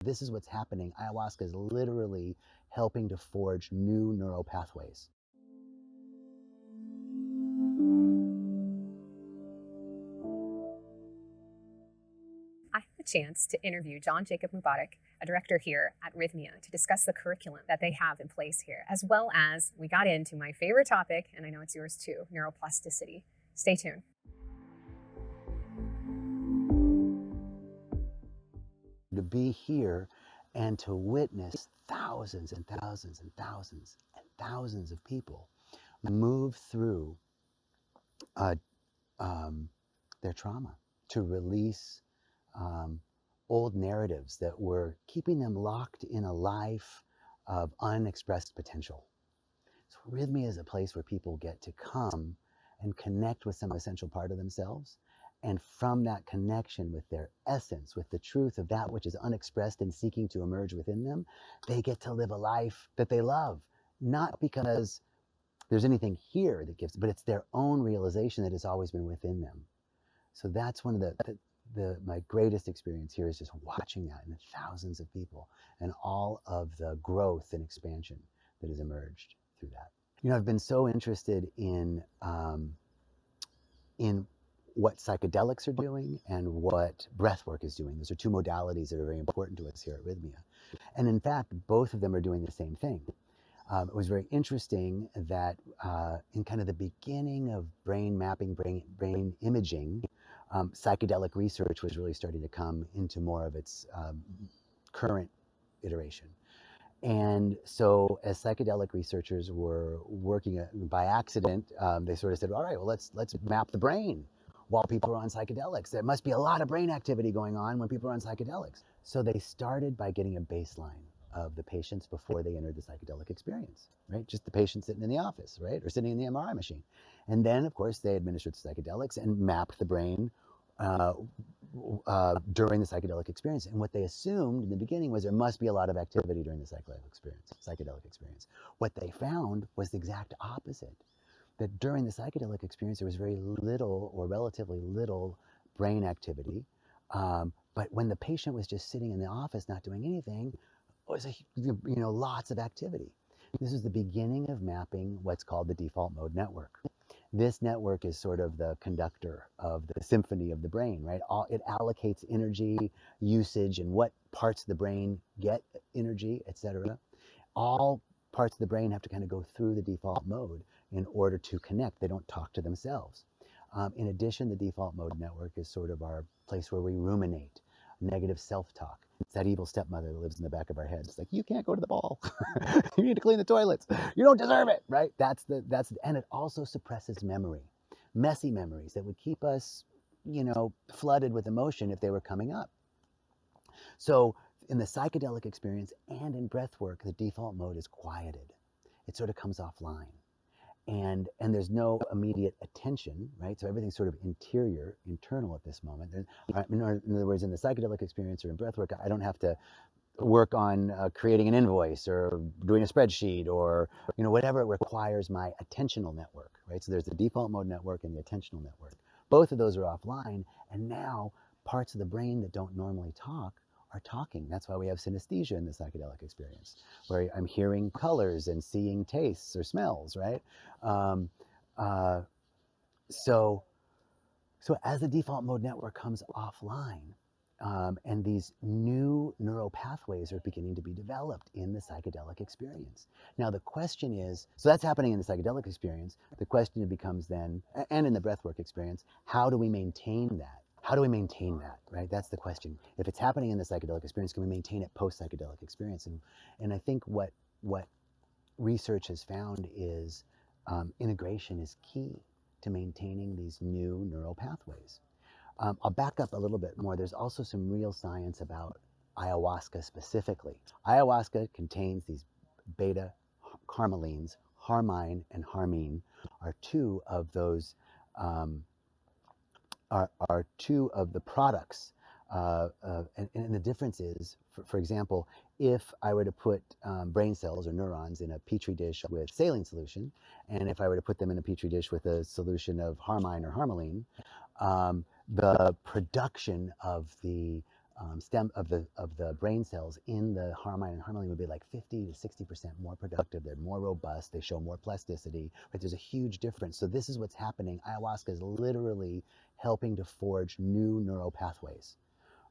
This is what's happening. Ayahuasca is literally helping to forge new neural pathways. I had the chance to interview John Jacob Mubarak, a director here at Rythmia, to discuss the curriculum that they have in place here, as well as we got into my favorite topic, and I know it's yours too, neuroplasticity. Stay tuned. To be here and to witness thousands and thousands and thousands and thousands of people move through their trauma, to release old narratives that were keeping them locked in a life of unexpressed potential. So Rythmia is a place where people get to come and connect with some essential part of themselves. And from that connection with their essence, with the truth of that which is unexpressed and seeking to emerge within them, they get to live a life that they love. Not because there's anything here that gives, but it's their own realization that has always been within them. So that's one of my greatest experience here is just watching that in the thousands of people and all of the growth and expansion that has emerged through that. You know, I've been so interested in what psychedelics are doing and what breathwork is doing. Those are two modalities that are very important to us here at Rythmia. And in fact, both of them are doing the same thing. It was very interesting that in kind of the beginning of brain mapping, brain imaging, psychedelic research was really starting to come into more of its current iteration. And so as psychedelic researchers were working by accident, they sort of said, all right, well, let's map the brain while people are on psychedelics. There must be a lot of brain activity going on when people are on psychedelics. So they started by getting a baseline of the patients before they entered the psychedelic experience, right? Just the patient sitting in the office, right? Or sitting in the MRI machine. And then, of course, they administered the psychedelics and mapped the brain during the psychedelic experience. And what they assumed in the beginning was there must be a lot of activity during the psychedelic experience. What they found was the exact opposite, that during the psychedelic experience, there was very little or relatively little brain activity. But when the patient was just sitting in the office not doing anything, it was lots of activity. This is the beginning of mapping what's called the default mode network. This network is sort of the conductor of the symphony of the brain, right? It allocates energy, usage, and what parts of the brain get energy, etc. All parts of the brain have to kind of go through the default mode in order to connect. They don't talk to themselves. In addition, the default mode network is sort of our place where we ruminate, negative self-talk. It's that evil stepmother that lives in the back of our head. It's like, you can't go to the ball. You need to clean the toilets. You don't deserve it, right? And it also suppresses memory, messy memories that would keep us, flooded with emotion if they were coming up. So in the psychedelic experience and in breath work, the default mode is quieted. It sort of comes offline. And there's no immediate attention, right? So everything's sort of internal at this moment. In other words, in the psychedelic experience or in breathwork, I don't have to work on creating an invoice or doing a spreadsheet or whatever requires my attentional network, right? So there's the default mode network and the attentional network. Both of those are offline, and now parts of the brain that don't normally talk are talking. That's why we have synesthesia in the psychedelic experience, where I'm hearing colors and seeing tastes or smells, right? So as the default mode network comes offline, and these new neural pathways are beginning to be developed in the psychedelic experience. Now the question is, so that's happening in the psychedelic experience. The question becomes then, and in the breathwork experience, how do we maintain that? How do we maintain that, right? That's the question. If it's happening in the psychedelic experience, can we maintain it post-psychedelic experience? And I think what research has found is integration is key to maintaining these new neural pathways. I'll back up a little bit more. There's also some real science about ayahuasca specifically. Ayahuasca contains these beta carmelines. Harmine and harmine are two of those are two of the products. And the difference is, for example, if I were to put brain cells or neurons in a petri dish with saline solution, and if I were to put them in a petri dish with a solution of harmine or harmaline, the production of the stem of the brain cells in the harmine and harmaline would be like 50 to 60% more productive. They're more robust. They show more plasticity. Right? There's a huge difference. So this is what's happening. Ayahuasca is literally helping to forge new neural pathways,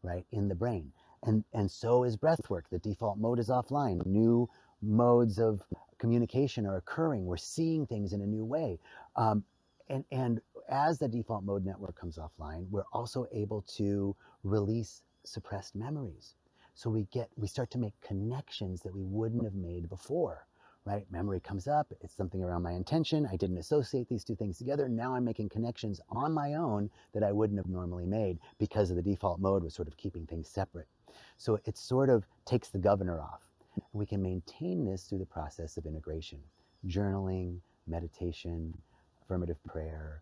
right, in the brain. And so is breath work. The default mode is offline. New modes of communication are occurring. We're seeing things in a new way. And as the default mode network comes offline, we're also able to release suppressed memories. So we start to make connections that we wouldn't have made before, right? Memory comes up, it's something around my intention. I didn't associate these two things together. Now I'm making connections on my own that I wouldn't have normally made because of the default mode was sort of keeping things separate. So it sort of takes the governor off. We can maintain this through the process of integration, journaling, meditation, affirmative prayer,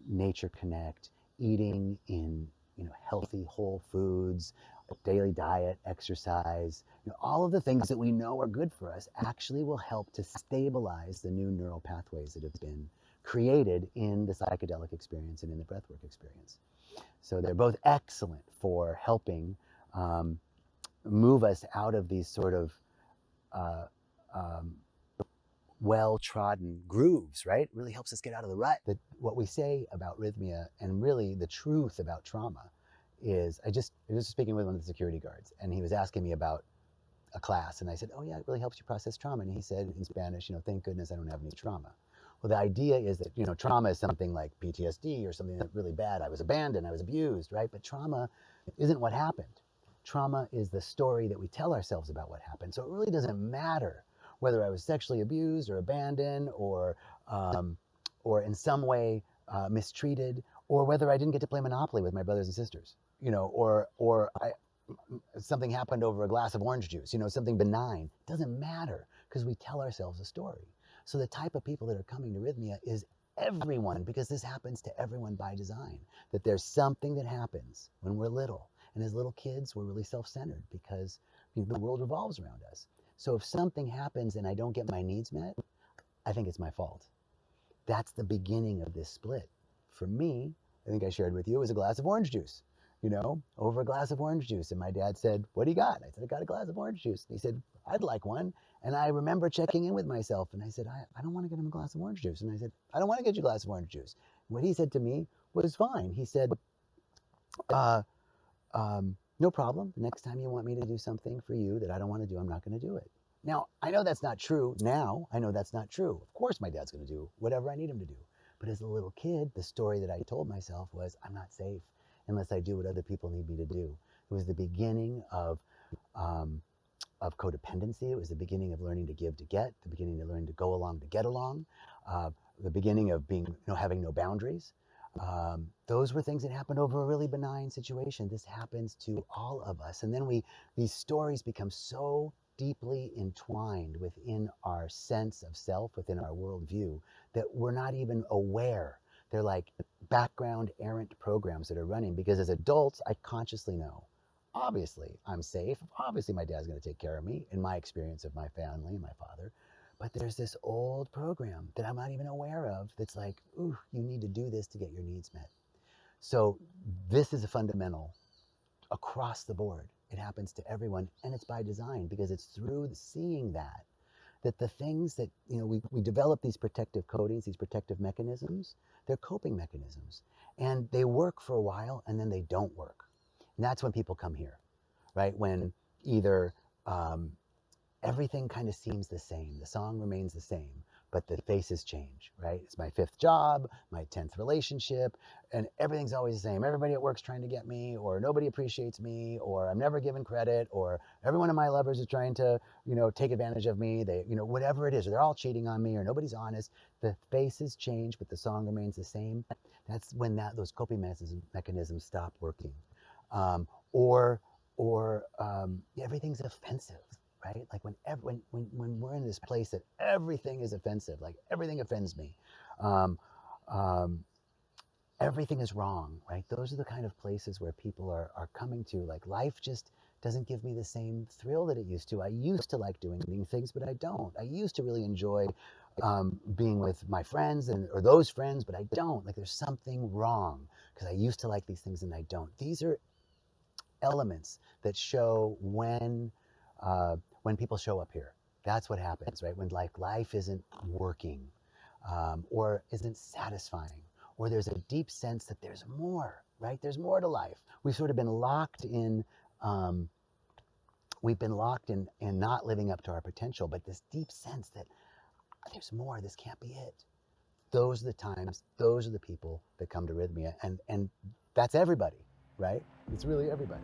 nature connect, eating in healthy whole foods, daily diet, exercise, all of the things that we know are good for us actually will help to stabilize the new neural pathways that have been created in the psychedelic experience and in the breathwork experience. So they're both excellent for helping move us out of these sort of well-trodden grooves, right? It really helps us get out of the rut. That what we say about Rythmia and really the truth about trauma is, I was speaking with one of the security guards and he was asking me about a class and I said, oh yeah, it really helps you process trauma. And he said in Spanish, thank goodness I don't have any trauma. Well, the idea is that, trauma is something like PTSD or something that's really bad. I was abandoned, I was abused, right? But trauma isn't what happened. Trauma is the story that we tell ourselves about what happened. So it really doesn't matter whether I was sexually abused or abandoned or in some way mistreated, or whether I didn't get to play Monopoly with my brothers and sisters, or something happened over a glass of orange juice, something benign. It doesn't matter because we tell ourselves a story. So the type of people that are coming to Rythmia is everyone, because this happens to everyone by design, that there's something that happens when we're little. And as little kids, we're really self-centered because the world revolves around us. So if something happens and I don't get my needs met, I think it's my fault. That's the beginning of this split. For me, I think I shared with you, it was a glass of orange juice, over a glass of orange juice. And my dad said, what do you got? I said, I got a glass of orange juice. And he said, I'd like one. And I remember checking in with myself and I said, I don't want to get him a glass of orange juice. And I said, I don't want to get you a glass of orange juice. What he said to me was fine. He said, no problem. The next time you want me to do something for you that I don't want to do, I'm not going to do it. Now, I know that's not true. Now, I know that's not true. Of course my dad's going to do whatever I need him to do. But as a little kid, the story that I told myself was, I'm not safe unless I do what other people need me to do. It was the beginning of codependency. It was the beginning of learning to give to get, the beginning of learning to go along to get along, the beginning of being, having no boundaries. Those were things that happened over a really benign situation. This happens to all of us. And then these stories become so deeply entwined within our sense of self, within our worldview, that we're not even aware. They're like background errant programs that are running, because as adults, I consciously know, obviously I'm safe. Obviously my dad's going to take care of me in my experience of my family and my father. But there's this old program that I'm not even aware of that's like, ooh, you need to do this to get your needs met. So this is a fundamental across the board. It happens to everyone, and it's by design, because it's through seeing that the things that, we develop these protective coatings, these protective mechanisms, they're coping mechanisms. And they work for a while, and then they don't work. And that's when people come here, right? When either everything kind of seems the same. The song remains the same, but the faces change, right? It's my 5th job, my 10th relationship, and everything's always the same. Everybody at work's trying to get me, or nobody appreciates me, or I'm never given credit, or every one of my lovers is trying to, take advantage of me. They, whatever it is, or they're all cheating on me, or nobody's honest. The faces change, but the song remains the same. That's when those coping mechanisms stop working. Everything's offensive. Right? Like when we're in this place that everything is offensive, like everything offends me, everything is wrong, right? Those are the kind of places where people are coming to, like, life just doesn't give me the same thrill that it used to. I used to like doing things, but I don't. I used to really enjoy being with my friends or those friends, but I don't. Like, there's something wrong because I used to like these things and I don't. These are elements that show when people show up here. That's what happens, right? When like life isn't working, or isn't satisfying, or there's a deep sense that there's more, right? There's more to life. We've sort of been locked in, in not living up to our potential, but this deep sense that there's more, this can't be it. Those are the times, those are the people that come to Rythmia, and that's everybody, right? It's really everybody.